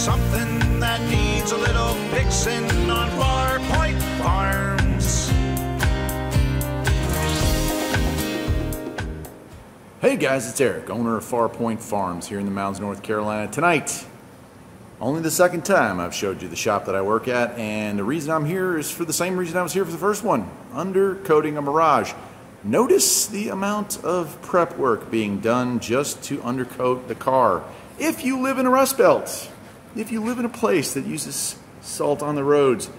something that needs a little fixing on Farpoint Farms. Hey guys, it's Eric, owner of Farpoint Farms here in the mountains, North Carolina. Tonight, only the second time I've showed you the shop that I work at, and the reason I'm here is for the same reason I was here for the first one, undercoating a Mirage. Notice the amount of prep work being done just to undercoat the car. If you live in a Rust Belt, if you live in a place that uses salt on the roads,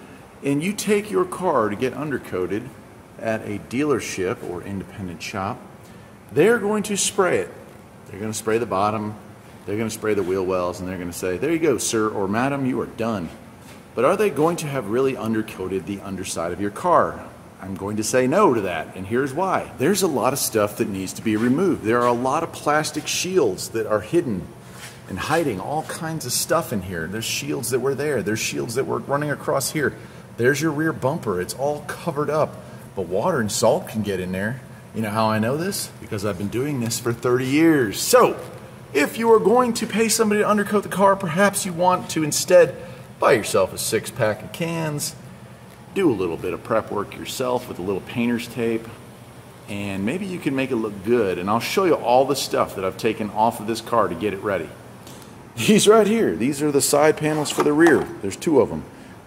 and you take your car to get undercoated at a dealership or independent shop, they're going to spray it. They're going to spray the bottom, they're going to spray the wheel wells, and they're going to say, there you go, sir or madam, you are done. But are they going to have really undercoated the underside of your car? I'm going to say no to that, and here's why. There's a lot of stuff that needs to be removed. There are a lot of plastic shields that are hidden and hiding all kinds of stuff in here. There's shields that were there. There's shields that were running across here. There's your rear bumper. It's all covered up, but water and salt can get in there. You know how I know this? Because I've been doing this for 30 years. So, if you are going to pay somebody to undercoat the car, perhaps you want to instead buy yourself a 6-pack of cans, do a little bit of prep work yourself with a little painter's tape, and maybe you can make it look good. And I'll show you all the stuff that I've taken off of this car to get it ready. These right here, these are the side panels for the rear. There's 2 of them.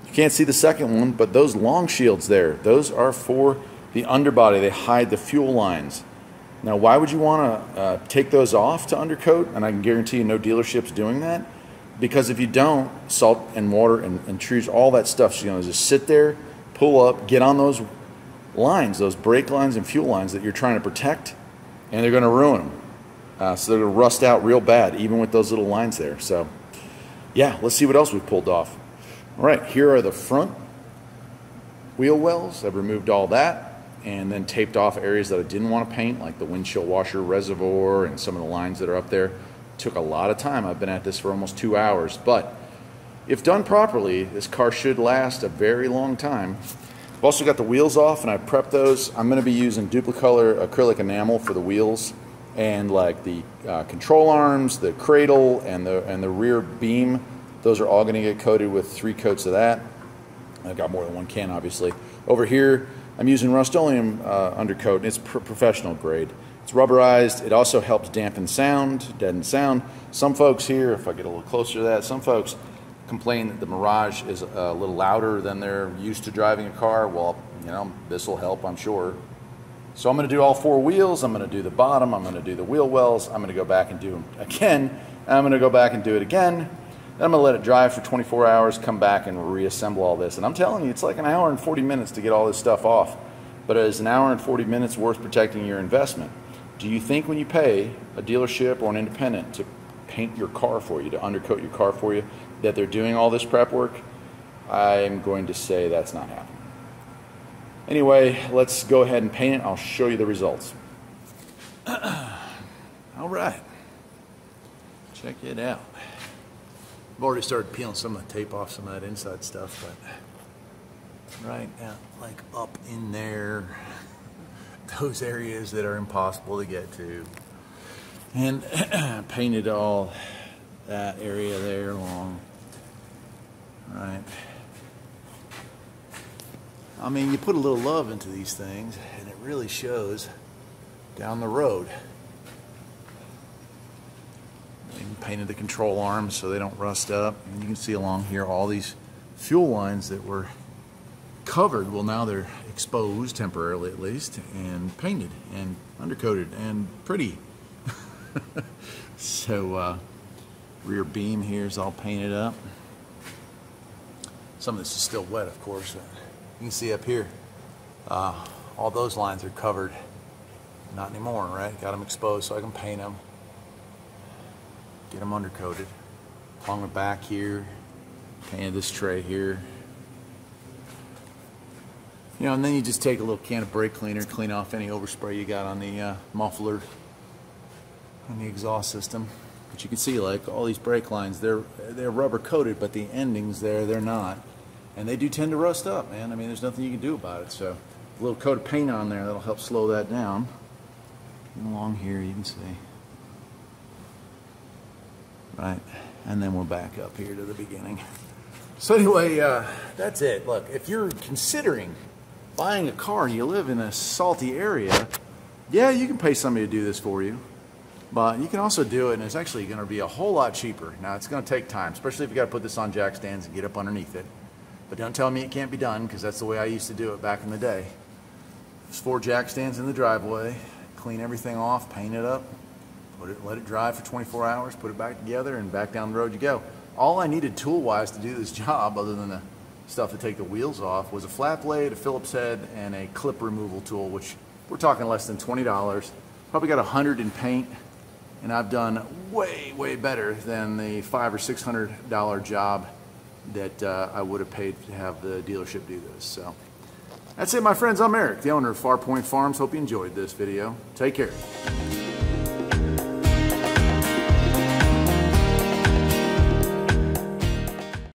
You can't see the second one, but those long shields there, those are for the underbody. They hide the fuel lines. Now, why would you want to take those off to undercoat? And I can guarantee you no dealership's doing that. Because if you don't, salt and water and trees, all that stuff's going to just sit there, pull up, get on those lines, those brake lines and fuel lines that you're trying to protect, and they're going to ruin them. So they're going to rust out real bad, even with those little lines there. So, yeah, let's see what else we've pulled off. All right, here are the front wheel wells. I've removed all that and then taped off areas that I didn't want to paint, like the windshield washer reservoir and some of the lines that are up there. Took a lot of time. I've been at this for almost 2 hours, but if done properly, this car should last a very long time. I've also got the wheels off, and I prepped those. I'm going to be using duplicolor acrylic enamel for the wheels, and like the control arms, the cradle, and the rear beam. Those are all going to get coated with 3 coats of that. I've got more than 1 can, obviously. Over here, I'm using Rust-Oleum undercoat, and it's professional grade. It's rubberized. It also helps dampen sound, deaden sound. Some folks here, if I get a little closer to that, some folks complain that the Mirage is a little louder than they're used to driving a car. Well, you know, this will help, I'm sure. So I'm going to do all 4 wheels. I'm going to do the bottom. I'm going to do the wheel wells. I'm going to go back and do them again. I'm going to go back and do it again. Then I'm going to let it dry for 24 hours, come back and reassemble all this. And I'm telling you, it's like an hour and 40 minutes to get all this stuff off. But is an hour and 40 minutes worth protecting your investment? Do you think when you pay a dealership or an independent to paint your car for you, to undercoat your car for you, that they're doing all this prep work? I'm going to say that's not happening. Anyway, let's go ahead and paint it. I'll show you the results. All right. Check it out. I've already started peeling some of the tape off some of that inside stuff, but right now, like up in there, those areas that are impossible to get to, and painted all that area there along. Right. I mean, you put a little love into these things, and it really shows down the road. Even painted the control arms so they don't rust up. And you can see along here all these fuel lines that were covered. Well, now they're exposed, temporarily at least, and painted and undercoated and pretty. So rear beam here is all painted up. Some of this is still wet, of course. You can see up here, all those lines are covered. Not anymore, right? Got them exposed so I can paint them, get them undercoated. Along the back here, painted this tray here. You know, and then you just take a little can of brake cleaner, clean off any overspray you got on the muffler, on the exhaust system. But you can see, like, all these brake lines, they're rubber coated, but the endings there, they're not. And they do tend to rust up, man. I mean, there's nothing you can do about it. So a little coat of paint on there, that'll help slow that down. And along here, you can see. right? And then we'll back up here to the beginning. So anyway, that's it. Look, if you're considering buying a car, you live in a salty area, yeah, you can pay somebody to do this for you. But you can also do it, and it's actually going to be a whole lot cheaper. Now, it's going to take time, especially if you got to put this on jack stands and get up underneath it. But don't tell me it can't be done, because that's the way I used to do it back in the day. There's 4 jack stands in the driveway, clean everything off, paint it up, let it dry for 24 hours, put it back together, and back down the road you go. All I needed tool-wise to do this job, other than the stuff to take the wheels off, was a flat blade, a Phillips head, and a clip removal tool, which we're talking less than $20. Probably got 100 in paint, and I've done way, way better than the $500 or $600 job that I would have paid to have the dealership do this. So that's it, my friends. I'm Eric, the owner of Farpoint Farms. Hope you enjoyed this video. Take care.